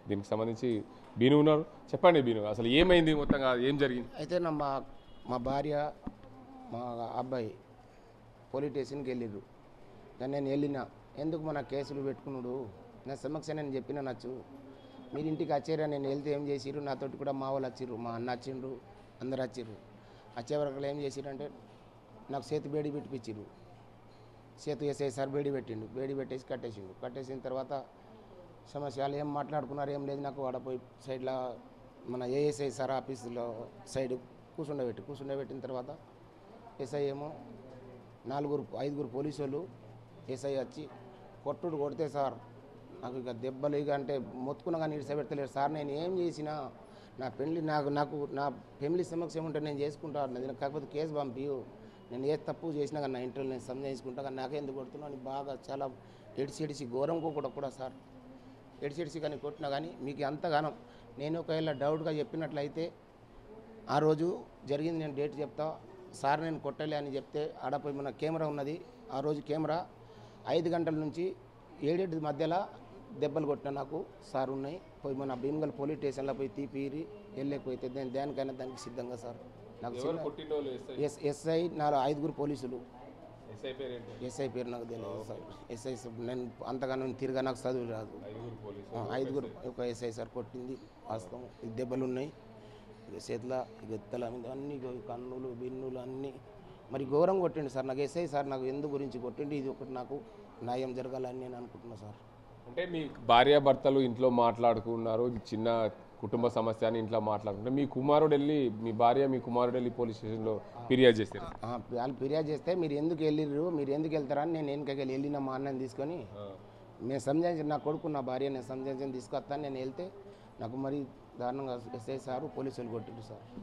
దీనికి సంబంధించి బీను ఉన్నారు. చెప్పండి బీను, అసలు ఏమైంది, మొత్తంగా ఏం జరిగింది? అయితే మా భార్య మా అబ్బాయి పోలీస్ స్టేషన్కి వెళ్ళిర్రు. కానీ నేను వెళ్ళిన ఎందుకు మన కేసులు పెట్టుకున్నాడు నా సమస్య నేను చెప్పిన నచ్చు మీరు ఇంటికి వచ్చారా, నేను వెళ్తే ఏం చేసిర్రు, నాతోటి కూడా మా వాళ్ళు వచ్చిర్రు, మా అన్న వచ్చిండ్రు, అందరు వచ్చిర్రు. వచ్చే వరకు ఏం చేసిరంటే నాకు చేతి బేడి పెట్టిపించిర్రు. చేతు ఎస్ఐ సార్ బేడి పెట్టిండు, బేడి పెట్టేసి కట్టేసిండు. కట్టేసిన తర్వాత సమస్యలు ఏం మాట్లాడుకున్నారు ఏం లేదు. నాకు ఆడపోయి సైడ్లో మన ఏఎస్ఐ సార్ ఆఫీసులో సైడ్ కూర్చుండబెట్టిన తర్వాత ఎస్ఐ ఏమో 5 పోలీసు వాళ్ళు ఎస్ఐ వచ్చి కొడితే సార్ నాకు ఇక దెబ్బలు ఇక అంటే మొత్తుకున్నా కానీ ఇడిసబెడతలేరు సార్. నేను ఏం చేసినా నా ఫ్యామిలీ సమస్య ఉంటే నేను చేసుకుంటా అన్నది. కాకపోతే కేసు పంపియు, నేను ఏ తప్పు చేసినా కానీ నా ఇంటర్వ్యూ నేను సంజాయించుకుంటా, కానీ నాకే ఎందుకు కొడుతున్నాను అని బాగా చాలా ఎడిసి ఘోరంగా కూడా సార్ ఎడిసి కానీ కొట్టినా కానీ మీకు అంతగానం నేను ఒకవేళ డౌట్గా చెప్పినట్లయితే ఆ రోజు జరిగింది నేను డేట్ చెప్తా సార్, నేను కొట్టలే అని చెప్తే ఆడపోయి మన కెమెరా ఉన్నది. ఆ రోజు కెమెరా 5 గంటల నుంచి 7 మధ్యలో దెబ్బలు కొట్టిన నాకు సార్ ఉన్నాయి. పోయి మన భీమగల్ పోలీస్ స్టేషన్లో పోయి తీపిరి వెళ్ళకపోతే నేను దేనికైనా దానికి సిద్ధంగా సార్. నాకు ఎస్ఐ 5 పోలీసులు. ఎస్ఐ పేరు నాకు తెలియదు సార్. ఎస్ఐ నేను అంతగానో తిరిగా నాకు చదువు రాదు. 5 ఒక ఎస్ఐ సార్ కొట్టింది వాస్తవం. ఈ దెబ్బలు ఉన్నాయి చేతిలో, గెత్తల మీద అన్ని కన్నులు బిన్నులు అన్నీ మరి ఘోరం కొట్టిండు సార్. నాకు ఎస్ఐ సార్ నాకు ఎందు గురించి కొట్టిండు, ఇది ఒకటి నాకు న్యాయం జరగాలని నేను అనుకుంటున్నా సార్. అంటే మీ భార్యాభర్తలు ఇంట్లో మాట్లాడుకున్నారు, చిన్న కుటుంబ సమస్య అని ఇంట్లో మాట్లాడుకుంటే మీ కుమారుడు వెళ్ళి పోలీస్ స్టేషన్లో ఫిర్యాదు చేస్తారు. వాళ్ళు ఫిర్యాదు చేస్తే మీరు ఎందుకు వెళ్తారని నేను వెనకకి వెళ్ళిన మా అన్నని తీసుకొని నేను సంజాయించి నా కొడుకు నా భార్య నేను సంజాయించి తీసుకొస్తాను. నేను వెళ్తే నాకు మరి దారుణంగా ఎస్ఐ సారు పోలీసులు కొట్టిండు సార్.